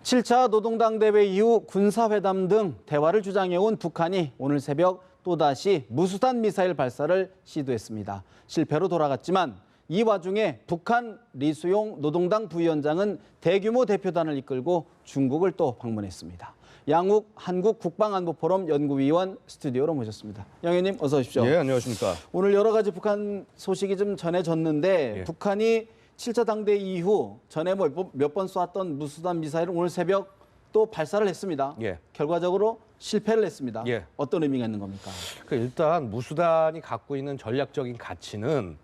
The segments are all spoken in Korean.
7차 노동당 대회 이후 군사회담 등 대화를 주장해온 북한이 오늘 새벽 또다시 무수단 미사일 발사를 시도했습니다. 실패로 돌아갔지만 이 와중에 북한 리수용 노동당 부위원장은 대규모 대표단을 이끌고 중국을 또 방문했습니다. 양욱 한국국방안보포럼 연구위원 스튜디오로 모셨습니다. 양 의원님 어서 오십시오. 예, 안녕하십니까. 오늘 여러 가지 북한 소식이 좀 전해졌는데 북한이 7차 당대 이후 전에 몇 번 쏘았던 무수단 미사일을 오늘 새벽 또 발사를 했습니다. 예. 결과적으로 실패를 했습니다. 예. 어떤 의미가 있는 겁니까? 일단 무수단이 갖고 있는 전략적인 가치는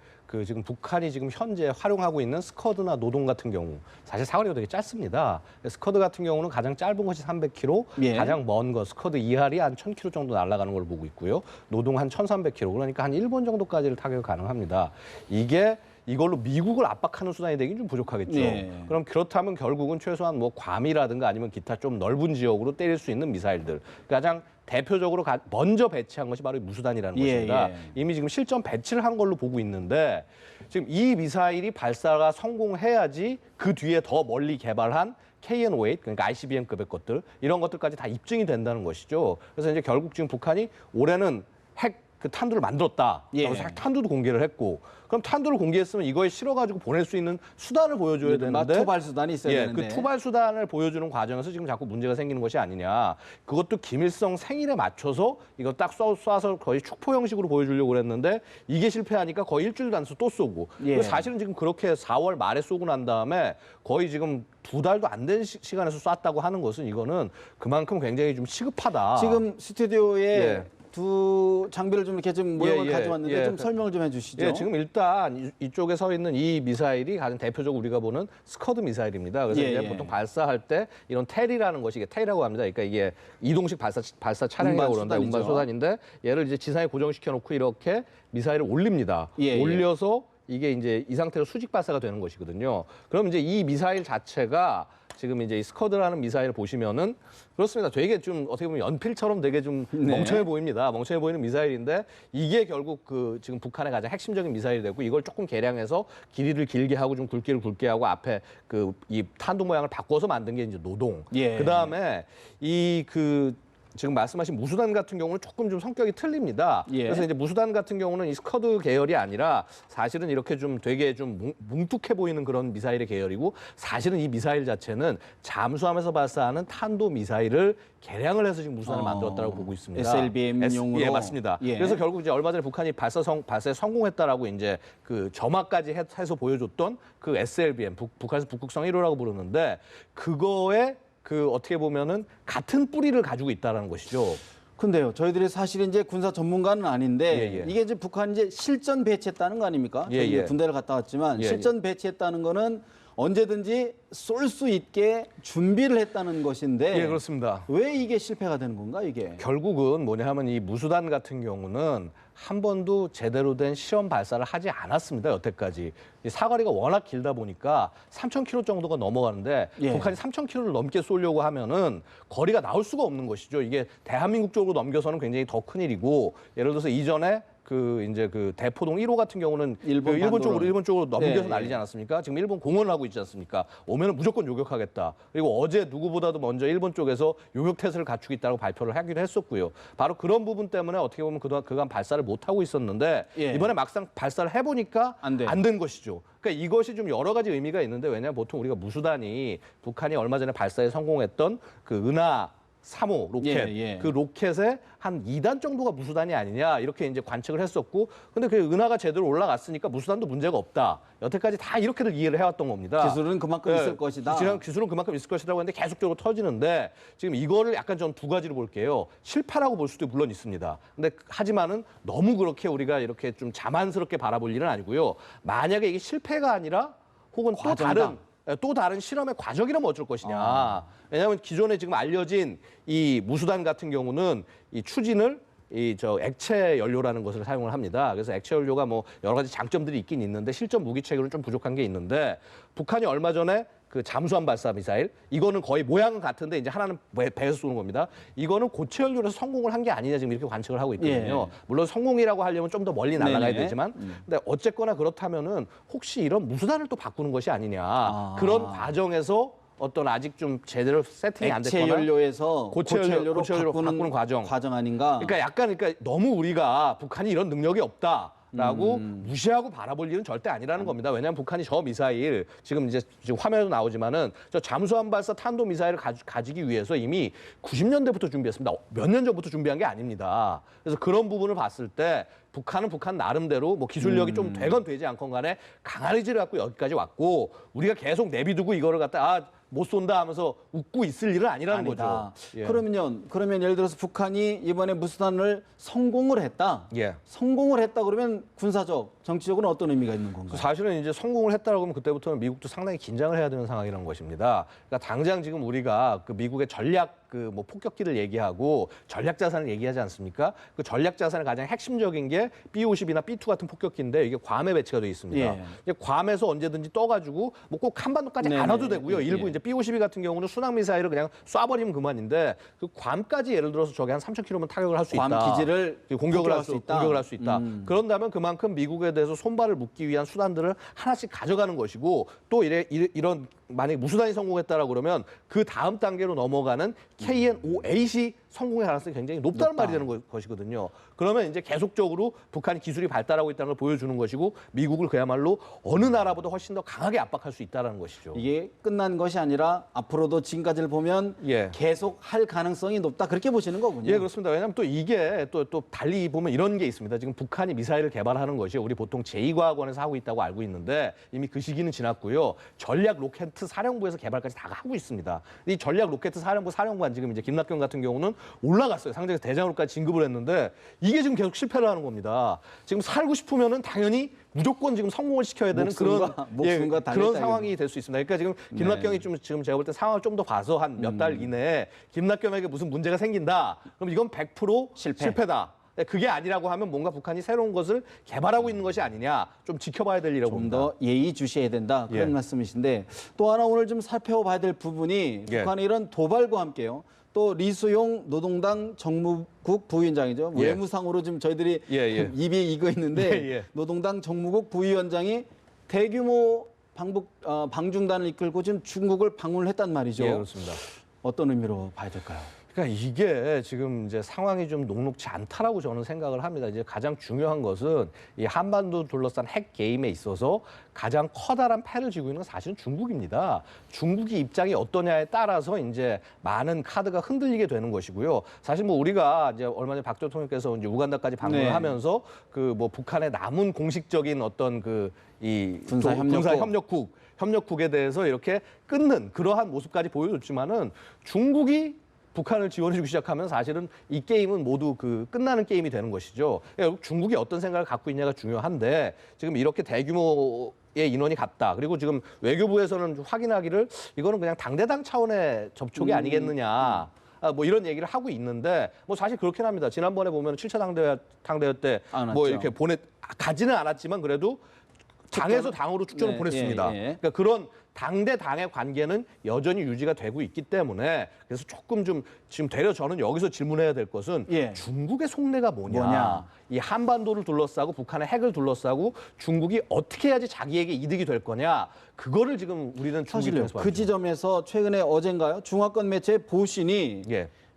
지금 북한이 지금 현재 활용하고 있는 스커드나 노동 같은 경우 사실 사거리가 되게 짧습니다. 스커드 같은 경우는 가장 짧은 것이 300km, 예. 가장 가장 먼 거 스커드 2할이 한 1000km 정도 날아가는 걸 보고 있고요. 노동 한 1300km, 그러니까 한 일본 정도까지를 타격이 가능합니다. 이걸로 미국을 압박하는 수단이 되긴 좀 부족하겠죠. 예. 그럼 그렇다면 결국은 최소한 괌이라든가 아니면 기타 좀 넓은 지역으로 때릴 수 있는 미사일들. 가장 대표적으로 먼저 배치한 것이 바로 무수단이라는 것입니다. 예. 이미 지금 실전 배치를 한 걸로 보고 있는데 지금 이 미사일이 발사가 성공해야지 그 뒤에 더 멀리 개발한 KN-5 그러니까 ICBM급의 것들 이런 것들까지 다 입증이 된다는 것이죠. 그래서 이제 결국 지금 북한이 올해는 탄두를 만들었다. 예. 그래서 탄두도 공개를 했고, 그럼 탄두를 공개했으면 이거에 실어가지고 보낼 수 있는 수단을 보여줘야 되는데, 투발 수단이 있어야 되는데. 그 투발 수단을 보여주는 과정에서 지금 자꾸 문제가 생기는 것이 아니냐. 그것도 김일성 생일에 맞춰서 이거 딱 쏴서 거의 축포 형식으로 보여주려고 그랬는데 이게 실패하니까 거의 일주일도 안 써 또 쏘고. 예. 사실은 지금 그렇게 4월 말에 쏘고 난 다음에 거의 지금 2달도 안 된 시간에서 쐈다고 하는 것은 이거는 그만큼 굉장히 좀 시급하다. 지금 스튜디오에 예. 두 장비를 좀 이렇게 좀 모형을 가져왔는데 좀 설명을 좀 해주시죠. 예, 지금 일단 이쪽에 서 있는 이 미사일이 가장 대표적으로 우리가 보는 스커드 미사일입니다. 그래서 이제 보통 발사할 때 이런 텔이라는 것이 이게 텔이라고 합니다. 그러니까 이게 이동식 발사 차량이라고 그러는데 운반 수단인데 얘를 이제 지상에 고정시켜 놓고 이렇게 미사일을 올립니다. 올려서 이게 이제 이 상태로 수직 발사가 되는 것이거든요. 그럼 이제 이 미사일 자체가 지금 이제 이 스커드라는 미사일을 보시면은 그렇습니다. 되게 좀 어떻게 보면 연필처럼 되게 좀 멍청해 보입니다. 멍청해 보이는 미사일인데 이게 결국 지금 북한의 가장 핵심적인 미사일이 되고 이걸 조금 개량해서 길이를 길게 하고 좀 굵기를 굵게 하고 앞에 이 탄두 모양을 바꿔서 만든 게 이제 노동. 그다음에 지금 말씀하신 무수단 같은 경우는 조금 좀 성격이 틀립니다. 그래서 이제 무수단 같은 경우는 이 스커드 계열이 아니라 사실은 이렇게 좀 되게 좀 뭉툭해 보이는 그런 미사일의 계열이고 사실은 이 미사일 자체는 잠수함에서 발사하는 탄도 미사일을 개량을 해서 지금 무수단을 만들었다고 보고 있습니다. SLBM용으로. 예, 맞습니다. 그래서 결국 이제 얼마 전에 북한이 발사에 성공했다라고 이제 점화까지 해서 보여줬던 SLBM 북한에서 북극성 1호라고 부르는데 그거에 어떻게 보면은 같은 뿌리를 가지고 있다라는 것이죠. 근데요, 저희들이 사실 이제 군사 전문가는 아닌데 이게 이제 북한이 이제 실전 배치했다는 거 아닙니까? 군대를 갔다 왔지만 실전 배치했다는 거는 언제든지 쏠 수 있게 준비를 했다는 것인데 예, 그렇습니다. 왜 이게 실패가 되는 건가 이게? 결국은 뭐냐 하면 이 무수단 같은 경우는 한 번도 제대로 된 시험 발사를 하지 않았습니다. 여태까지. 이 사거리가 워낙 길다 보니까 3000km 정도가 넘어가는데 북한이 3000km를 넘게 쏘려고 하면은 거리가 나올 수가 없는 것이죠. 이게 대한민국 쪽으로 넘겨서는 굉장히 더 큰일이고 예를 들어서 이전에 대포동 1호 같은 경우는 일본 쪽으로 넘겨서 날리지 않았습니까? 지금 일본 공언을 하고 있지 않습니까? 오면은 무조건 요격하겠다. 그리고 어제 누구보다도 먼저 일본 쪽에서 요격 태세를 갖추고 있다고 발표를 하기도 했었고요. 바로 그런 부분 때문에 어떻게 보면 그간 발사를 못 하고 있었는데 이번에 막상 발사를 해보니까 안 된 것이죠. 그러니까 이것이 좀 여러 가지 의미가 있는데 왜냐하면 보통 우리가 무수단이 북한이 얼마 전에 발사에 성공했던 은하 3호 로켓, 그 로켓의 한 2단 정도가 무수단이 아니냐 이렇게 이제 관측을 했었고 근데 은하가 제대로 올라갔으니까 무수단도 문제가 없다. 여태까지 다 이렇게들 이해를 해왔던 겁니다. 기술은 그만큼 있을 것이다. 기술은 그만큼 있을 것이라고 했는데 계속적으로 터지는데 지금 이거를 약간 전 두 가지로 볼게요. 실패라고 볼 수도 물론 있습니다. 근데 하지만은 너무 그렇게 우리가 이렇게 좀 자만스럽게 바라볼 일은 아니고요. 만약에 이게 실패가 아니라 혹은 또 다른 실험의 과정이라면 어쩔 것이냐. 왜냐하면 기존에 지금 알려진 이 무수단 같은 경우는 이 추진을 액체 연료라는 것을 사용을 합니다. 그래서 액체 연료가 여러 가지 장점들이 있긴 있는데 실전 무기 체계로는 좀 부족한 게 있는데 북한이 얼마 전에 잠수함 발사 미사일 이거는 거의 모양은 같은데 이제 하나는 배에서 쏘는 겁니다. 이거는 고체 연료라서 성공을 한 게 아니냐 지금 이렇게 관측을 하고 있거든요. 물론 성공이라고 하려면 좀 더 멀리 날아가야 되지만 근데 어쨌거나 그렇다면은 혹시 이런 무수단을 또 바꾸는 것이 아니냐. 그런 과정에서 어떤 아직 좀 제대로 세팅이 안 액체 됐거나 연료에서 고체 연료로 바꾸는 과정. 아닌가? 그러니까 너무 우리가 북한이 이런 능력이 없다라고 무시하고 바라볼 일은 절대 아니라는 겁니다. 왜냐하면 북한이 저 미사일 지금 화면에도 나오지만은 저 잠수함 발사 탄도 미사일을 가지기 위해서 이미 90년대부터 준비했습니다. 몇 년 전부터 준비한 게 아닙니다. 그래서 그런 부분을 봤을 때 북한은 북한 나름대로 뭐 기술력이 좀 되건 되지 않건 간에 강한 의지를 갖고 여기까지 왔고 우리가 계속 내비두고 이거를 갖다 못 쏜다 하면서 웃고 있을 일은 아니라는 아니다. 거죠. 예. 그러면 예를 들어서 북한이 이번에 무수단을 성공을 했다. 예. 성공을 했다 그러면 군사적, 정치적으로 어떤 의미가 있는 건가요? 사실은 이제 성공을 했다라고 하면 그때부터는 미국도 상당히 긴장을 해야 되는 상황이라는 것입니다. 그러니까 당장 지금 우리가 그 미국의 전략 뭐 폭격기를 얘기하고 전략 자산을 얘기하지 않습니까? 그 전략 자산의 가장 핵심적인 게 B-50이나 B-2 같은 폭격기인데 이게 괌에 배치가 되어 있습니다. 예. 이제 괌에서 언제든지 떠가지고 뭐 꼭 한반도까지 네네. 안 와도 되고요. 일부 예. 이제 B-52 같은 경우는 순항 미사일을 그냥 쏴버리면 그만인데 그 괌까지 예를 들어서 저게 한 3,000km면 타격을 할 수 있다. 괌 기지를 공격을 할 수 있다. 그런다면 그만큼 미국에 대해서 손발을 묶기 위한 수단들을 하나씩 가져가는 것이고 또 이런 만약에 무수단이 성공했다라고 그러면 그 다음 단계로 넘어가는 KN-5A이 성공의 가능성이 굉장히 높다는 말이 되는 것이거든요. 그러면 이제 계속적으로 북한이 기술이 발달하고 있다는 걸 보여주는 것이고 미국을 그야말로 어느 나라보다 훨씬 더 강하게 압박할 수 있다는 것이죠. 이게 끝난 것이 아니라 앞으로도 지금까지를 보면 예. 계속 할 가능성이 높다 그렇게 보시는 거군요. 예, 그렇습니다. 왜냐하면 또 이게 또 달리 보면 이런 게 있습니다. 지금 북한이 미사일을 개발하는 것이 우리 보통 제2과학원에서 하고 있다고 알고 있는데 이미 그 시기는 지났고요. 전략 로켓 사령부에서 개발까지 다 하고 있습니다. 이 전략 로켓 사령부 사령관 지금 이제 김낙경 같은 경우는 올라갔어요. 상장에서 대장으로까지 진급을 했는데 이게 지금 계속 실패를 하는 겁니다. 지금 살고 싶으면은 당연히 무조건 지금 성공을 시켜야 되는 그런 상황이 될 수 있습니다. 그러니까 지금 김낙경이 지금 제가 볼 때 상황을 좀 더 봐서 한 몇 달 이내에 김낙경에게 무슨 문제가 생긴다. 그럼 이건 100% 실패다. 그게 아니라고 하면 뭔가 북한이 새로운 것을 개발하고 있는 것이 아니냐 좀 지켜봐야 될 일이라고 봅니다. 좀 더 예의주시해야 된다 그런 예. 말씀이신데 또 하나 오늘 좀 살펴봐야 될 부분이 예. 북한의 이런 도발과 함께요. 또 리수용 노동당 정무국 부위원장이죠. 예. 외무상으로 지금 저희들이 예. 입이 익어 있는데 예. 노동당 정무국 부위원장이 대규모 방중단을 이끌고 지금 중국을 방문을 했단 말이죠. 예, 그렇습니다. 어떤 의미로 봐야 될까요? 그러니까 이게 지금 이제 상황이 좀 녹록치 않다라고 저는 생각을 합니다. 이제 가장 중요한 것은 이 한반도 둘러싼 핵 게임에 있어서 가장 커다란 패를 쥐고 있는 건 사실은 중국입니다. 중국이 입장이 어떠냐에 따라서 이제 많은 카드가 흔들리게 되는 것이고요. 사실 뭐 우리가 이제 얼마 전에 박 대통령께서 이제 우간다까지 방문을 네. 하면서 그 뭐 북한의 남은 공식적인 어떤 군사 협력국에 대해서 이렇게 끊는 그러한 모습까지 보여줬지만은 중국이 북한을 지원해주기 시작하면 사실은 이 게임은 모두 끝나는 게임이 되는 것이죠. 그러니까 중국이 어떤 생각을 갖고 있냐가 중요한데 지금 이렇게 대규모의 인원이 갔다. 그리고 지금 외교부에서는 확인하기를 이거는 그냥 당대당 차원의 접촉이 아니겠느냐. 뭐 이런 얘기를 하고 있는데 뭐 사실 그렇긴 합니다. 지난번에 보면 7차 당대회 때 뭐 이렇게 가지는 않았지만 그래도 당에서 당으로 축전을 보냈습니다. 그러니까 그런 당대 당의 관계는 여전히 유지가 되고 있기 때문에 그래서 조금 좀 지금 되려 저는 여기서 질문해야 될 것은 중국의 속내가 뭐냐. 이 한반도를 둘러싸고 북한의 핵을 둘러싸고 중국이 어떻게 해야지 자기에게 이득이 될 거냐. 그거를 지금 우리는 사실요. 그 지점에서 최근에 어젠가요? 중화권 매체 보신이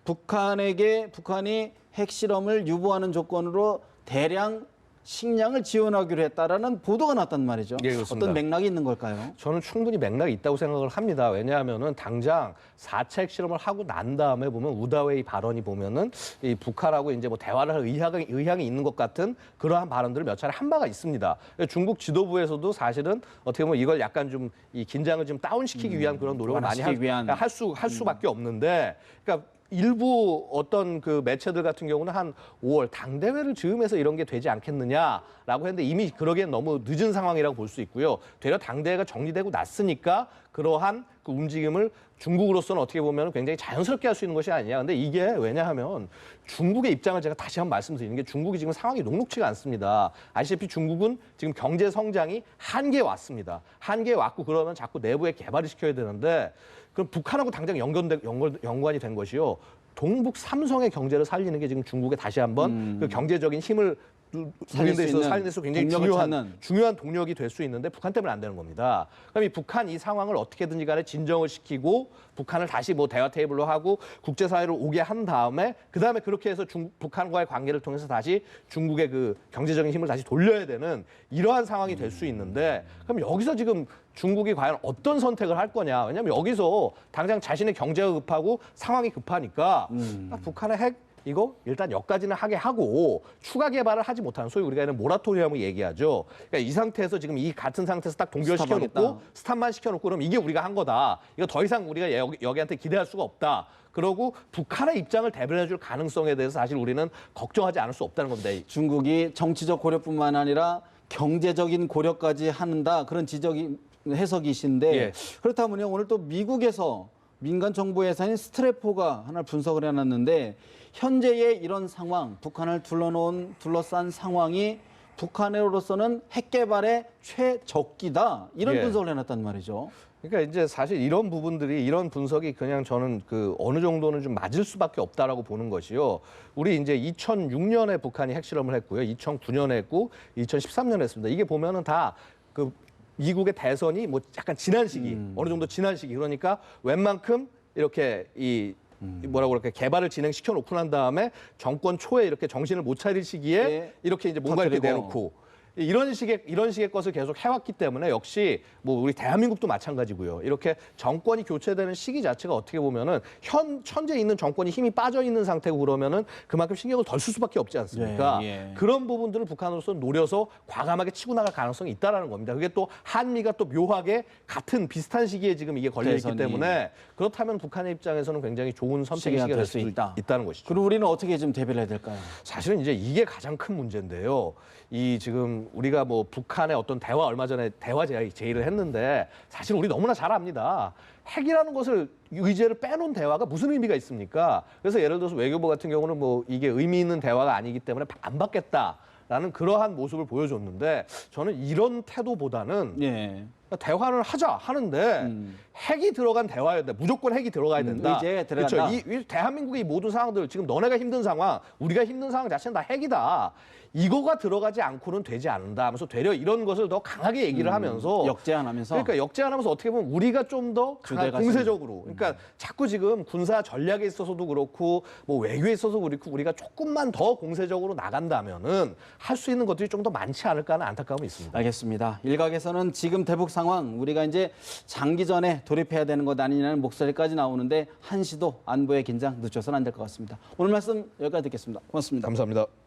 북한이 핵실험을 유보하는 조건으로 대량 식량을 지원하기로 했다라는 보도가 났단 말이죠. 예, 그렇습니다. 어떤 맥락이 있는 걸까요? 저는 충분히 맥락이 있다고 생각을 합니다. 왜냐하면은 당장 4차 핵실험을 하고 난 다음에 보면 우다웨이 발언이 보면은 이 북한하고 이제 뭐 대화를 할 의향이 있는 것 같은 그러한 발언들을 몇 차례 한 바가 있습니다. 중국 지도부에서도 사실은 어떻게 보면 이걸 약간 좀 이 긴장을 좀 다운시키기 위한 그런 노력을 많이 할 수밖에 없는데, 그러니까. 일부 어떤 그 매체들 같은 경우는 한 5월 당대회를 즈음해서 이런 게 되지 않겠느냐라고 했는데 이미 그러기엔 너무 늦은 상황이라고 볼 수 있고요. 되려 당대회가 정리되고 났으니까 그러한 그 움직임을 중국으로서는 어떻게 보면 굉장히 자연스럽게 할 수 있는 것이 아니냐. 근데 이게 왜냐하면 중국의 입장을 제가 다시 한번 말씀드리는 게 중국이 지금 상황이 녹록치가 않습니다. 아시다시피 중국은 지금 경제 성장이 한계에 왔습니다. 한계에 왔고 그러면 자꾸 내부에 개발을 시켜야 되는데 그럼 북한하고 당장 연관이 된 것이요. 동북 삼성의 경제를 살리는 게 지금 중국에 다시 한번 그 경제적인 힘을 누리는 데 있어서 살리는 데 있어서 굉장히 찾는. 중요한 동력이 될 수 있는데 북한 때문에 안 되는 겁니다. 그럼 이 북한 이 상황을 어떻게든지 간에 진정을 시키고 북한을 다시 뭐 대화 테이블로 하고 국제사회로 오게 한 다음에 그다음에 그렇게 해서 북한과의 관계를 통해서 다시 중국의 그 경제적인 힘을 다시 돌려야 되는 이러한 상황이 될 수 있는데 그럼 여기서 지금 중국이 과연 어떤 선택을 할 거냐. 왜냐하면 여기서 당장 자신의 경제가 급하고 상황이 급하니까 북한의 핵 이거 일단 여기까지는 하게 하고 추가 개발을 하지 못하는 소위 우리가 이런 모라토리엄을 얘기하죠. 그러니까 이 상태에서 지금 이 같은 상태에서 딱 동결시켜놓고 스탑만 시켜놓고 그럼 이게 우리가 한 거다. 이거 더 이상 우리가 여기한테 기대할 수가 없다. 그러고 북한의 입장을 대변해줄 가능성에 대해서 사실 우리는 걱정하지 않을 수 없다는 겁니다. 중국이 정치적 고려뿐만 아니라 경제적인 고려까지 하는다 그런 지적이 해석이신데 예. 그렇다면요 오늘 또 미국에서 민간 정보 회사인 스트래포가 하나 분석을 해놨는데 현재의 이런 상황, 북한을 둘러싼 상황이 북한으로서는 핵 개발의 최적기다 이런 예. 분석을 해놨단 말이죠. 그러니까 이제 사실 이런 부분들이 이런 분석이 그냥 저는 그 어느 정도는 좀 맞을 수밖에 없다라고 보는 것이요. 우리 이제 2006년에 북한이 핵실험을 했고요. 2009년에 했고 2013년에 했습니다. 이게 보면은 다 그 미국의 대선이 뭐 약간 지난 시기, 어느 정도 지난 시기. 그러니까 웬만큼 이렇게 뭐라고 그럴까 개발을 진행시켜 놓고 난 다음에 정권 초에 이렇게 정신을 못 차릴 시기에 예. 이렇게 이제 뭔가 이렇게 터뜨리고. 내놓고 이런 식의 것을 계속 해왔기 때문에 역시 뭐 우리 대한민국도 마찬가지고요. 이렇게 정권이 교체되는 시기 자체가 어떻게 보면은 현재 있는 정권이 힘이 빠져 있는 상태고 그러면은 그만큼 신경을 덜 쓸 수밖에 없지 않습니까? 예. 그런 부분들을 북한으로서 노려서 과감하게 치고 나갈 가능성이 있다라는 겁니다. 그게 또 한미가 또 묘하게 같은 비슷한 시기에 지금 이게 걸려 있기 대선이. 때문에 그렇다면 북한의 입장에서는 굉장히 좋은 선택의 시기가 될 수 있다는 것이죠. 그리고 우리는 어떻게 좀 대비를 해야 될까요? 사실은 이제 이게 가장 큰 문제인데요. 이 지금 우리가 뭐 북한의 어떤 대화 얼마 전에 대화 제의를 했는데 사실 우리 너무나 잘 압니다. 핵이라는 것을 의제를 빼놓은 대화가 무슨 의미가 있습니까? 그래서 예를 들어서 외교부 같은 경우는 뭐 이게 의미 있는 대화가 아니기 때문에 안 받겠다라는 그러한 모습을 보여줬는데 저는 이런 태도보다는 예. 대화를 하자 하는데 핵이 들어간 대화여야 돼. 무조건 핵이 들어가야 된다. 의제에 들어간다. 그렇죠. 이 대한민국의 이 모든 상황들 지금 너네가 힘든 상황, 우리가 힘든 상황 자체는 다 핵이다. 이거가 들어가지 않고는 되지 않는다 하면서 되려 이런 것을 더 강하게 얘기를 하면서 역제안하면서 그러니까 역제안하면서 어떻게 보면 우리가 좀 더 공세적으로 그러니까 자꾸 지금 군사 전략에 있어서도 그렇고 뭐 외교에 있어서 그렇고 우리가 조금만 더 공세적으로 나간다면은 할 수 있는 것들이 좀 더 많지 않을까 하는 안타까움이 있습니다. 알겠습니다. 일각에서는 지금 대북 상황 우리가 이제 장기전에 돌입해야 되는 것 아니냐는 목소리까지 나오는데 한시도 안보의 긴장 늦춰서는 안 될 것 같습니다. 오늘 말씀 여기까지 듣겠습니다. 고맙습니다. 감사합니다.